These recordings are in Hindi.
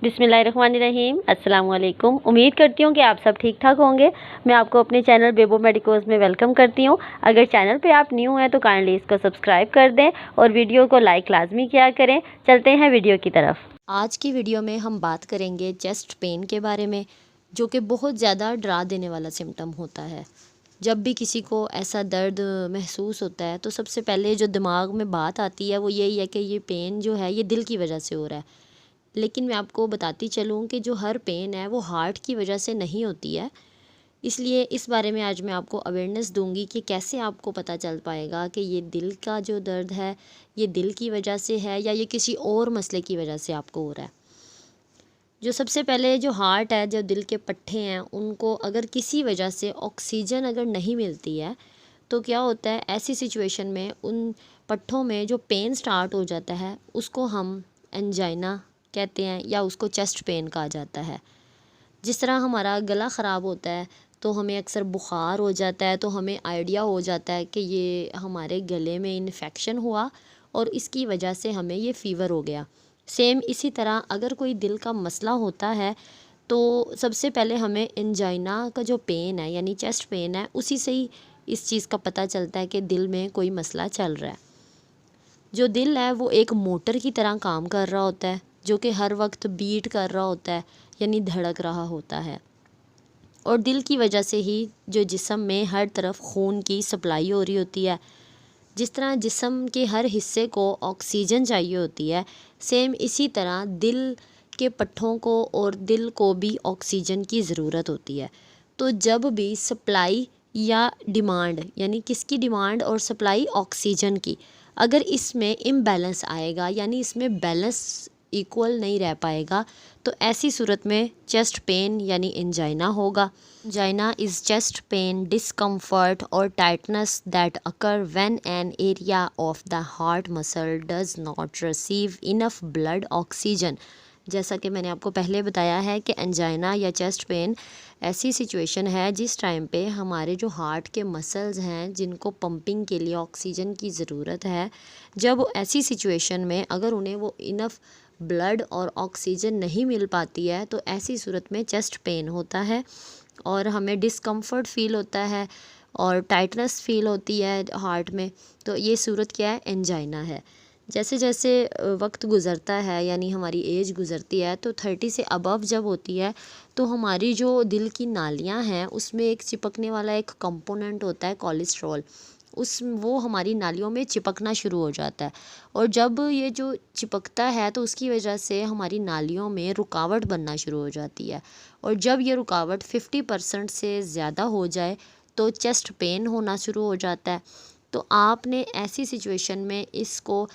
बिस्मिल्लाहिर्रहमानिर्रहीम। अस्सलाम वालेकुम। उम्मीद करती हूँ कि आप सब ठीक ठाक होंगे। मैं आपको अपने चैनल बेबो मेडिकोज में वेलकम करती हूँ। अगर चैनल पे आप न्यू हैं तो काइंडली इसको सब्सक्राइब कर दें और वीडियो को लाइक लाजमी किया करें। चलते हैं वीडियो की तरफ। आज की वीडियो में हम बात करेंगे चेस्ट पेन के बारे में, जो कि बहुत ज़्यादा डरा देने वाला सिम्टम होता है। जब भी किसी को ऐसा दर्द महसूस होता है तो सबसे पहले जो दिमाग में बात आती है वो यही है कि ये पेन जो है ये दिल की वजह से हो रहा है। लेकिन मैं आपको बताती चलूँ कि जो हर पेन है वो हार्ट की वजह से नहीं होती है। इसलिए इस बारे में आज मैं आपको अवेयरनेस दूंगी कि कैसे आपको पता चल पाएगा कि ये दिल का जो दर्द है ये दिल की वजह से है या ये किसी और मसले की वजह से आपको हो रहा है। जो सबसे पहले जो हार्ट है, जो दिल के पट्टे हैं, उनको अगर किसी वजह से ऑक्सीजन अगर नहीं मिलती है तो क्या होता है, ऐसी सिचुएशन में उन पट्टों में जो पेन स्टार्ट हो जाता है उसको हम एंजाइना कहते हैं या उसको चेस्ट पेन कहा जाता है। जिस तरह हमारा गला ख़राब होता है तो हमें अक्सर बुखार हो जाता है, तो हमें आइडिया हो जाता है कि ये हमारे गले में इन्फेक्शन हुआ और इसकी वजह से हमें ये फ़ीवर हो गया। सेम इसी तरह अगर कोई दिल का मसला होता है तो सबसे पहले हमें एंजाइना का जो पेन है यानी चेस्ट पेन है उसी से ही इस चीज़ का पता चलता है कि दिल में कोई मसला चल रहा है। जो दिल है वो एक मोटर की तरह काम कर रहा होता है, जो कि हर वक्त बीट कर रहा होता है यानी धड़क रहा होता है। और दिल की वजह से ही जो जिस्म में हर तरफ खून की सप्लाई हो रही होती है। जिस तरह जिस्म के हर हिस्से को ऑक्सीजन चाहिए होती है, सेम इसी तरह दिल के पट्टों को और दिल को भी ऑक्सीजन की ज़रूरत होती है। तो जब भी सप्लाई या डिमांड यानी किसकी डिमांड और सप्लाई ऑक्सीजन की, अगर इसमें इम्बैलेंस आएगा यानी इसमें बैलेंस इक्वल नहीं रह पाएगा तो ऐसी सूरत में चेस्ट पेन यानी एंजाइना होगा। Angina is chest pain, discomfort और tightness that occur when an area of the heart muscle does not receive enough blood oxygen. जैसा कि मैंने आपको पहले बताया है कि एंजाइना या चेस्ट पेन ऐसी सिचुएशन है जिस टाइम पे हमारे जो हार्ट के मसल्स हैं जिनको पंपिंग के लिए ऑक्सीजन की ज़रूरत है, जब ऐसी सिचुएशन में अगर उन्हें वो इनफ ब्लड और ऑक्सीजन नहीं मिल पाती है तो ऐसी सूरत में चेस्ट पेन होता है और हमें डिस्कम्फर्ट फ़ील होता है और टाइटनेस फ़ील होती है हार्ट में। तो ये सूरत क्या है, एंजाइना है। जैसे जैसे वक्त गुज़रता है यानी हमारी एज गुज़रती है तो 30 से अबव जब होती है तो हमारी जो दिल की नालियाँ हैं उसमें एक चिपकने वाला एक कंपोनेंट होता है कोलेस्ट्रॉल, वो हमारी नालियों में चिपकना शुरू हो जाता है। और जब ये जो चिपकता है तो उसकी वजह से हमारी नालियों में रुकावट बनना शुरू हो जाती है। और जब ये रुकावट 50% से ज़्यादा हो जाए तो चेस्ट पेन होना शुरू हो जाता है। तो आपने ऐसी सिचुएशन में इसको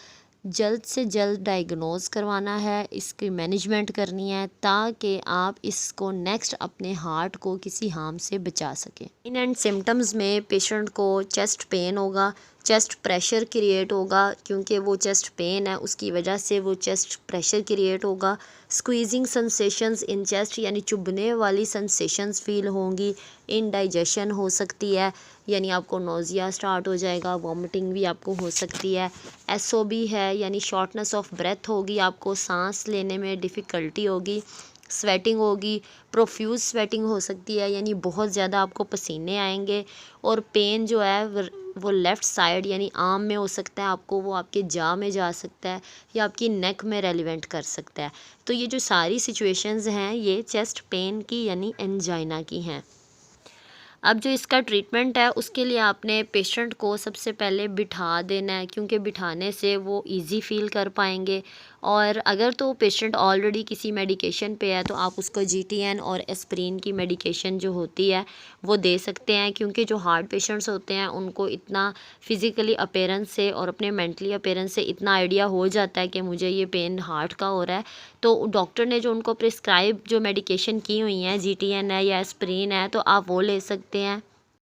जल्द से जल्द डायग्नोज करवाना है, इसकी मैनेजमेंट करनी है ताकि आप इसको नेक्स्ट अपने हार्ट को किसी हार्म से बचा सकें। इन एंड सिम्टम्स में पेशेंट को चेस्ट पेन होगा, चेस्ट प्रेशर क्रिएट होगा, क्योंकि वो चेस्ट पेन है उसकी वजह से वो चेस्ट प्रेशर क्रिएट होगा। स्क्वीजिंग सेंसेशंस इन चेस्ट यानी चुभने वाली सेंसेशंस फील होंगी। इनडाइजेशन हो सकती है यानी आपको नोज़िया स्टार्ट हो जाएगा, वॉमिटिंग भी आपको हो सकती है। एसओबी है यानी शॉर्टनेस ऑफ ब्रेथ होगी, आपको सांस लेने में डिफ़िकल्टी होगी। स्वेटिंग होगी, प्रोफ्यूज स्वेटिंग हो सकती है यानी बहुत ज़्यादा आपको पसीने आएंगे। और पेन जो है वो लेफ़्ट साइड यानी आर्म में हो सकता है, आपको वो आपके जाँ में जा सकता है या आपकी नेक में रेलिवेंट कर सकता है। तो ये जो सारी सिचुएशंस हैं ये चेस्ट पेन की यानी एंजाइना की हैं। अब जो इसका ट्रीटमेंट है उसके लिए आपने पेशेंट को सबसे पहले बिठा देना है, क्योंकि बिठाने से वो इजी फील कर पाएंगे। और अगर तो पेशेंट ऑलरेडी किसी मेडिकेशन पे है तो आप उसको जीटीएन और एस्प्रिन की मेडिकेशन जो होती है वो दे सकते हैं, क्योंकि जो हार्ट पेशेंट्स होते हैं उनको इतना फिज़िकली अपीयरेंस से और अपने मेंटली अपीयरेंस से इतना आइडिया हो जाता है कि मुझे ये पेन हार्ट का हो रहा है, तो डॉक्टर ने जो उनको प्रिस्क्राइब जो मेडिकेशन की हुई हैं, जीटीएन है या एस्प्रिन है, तो आप वो ले सकते हैं।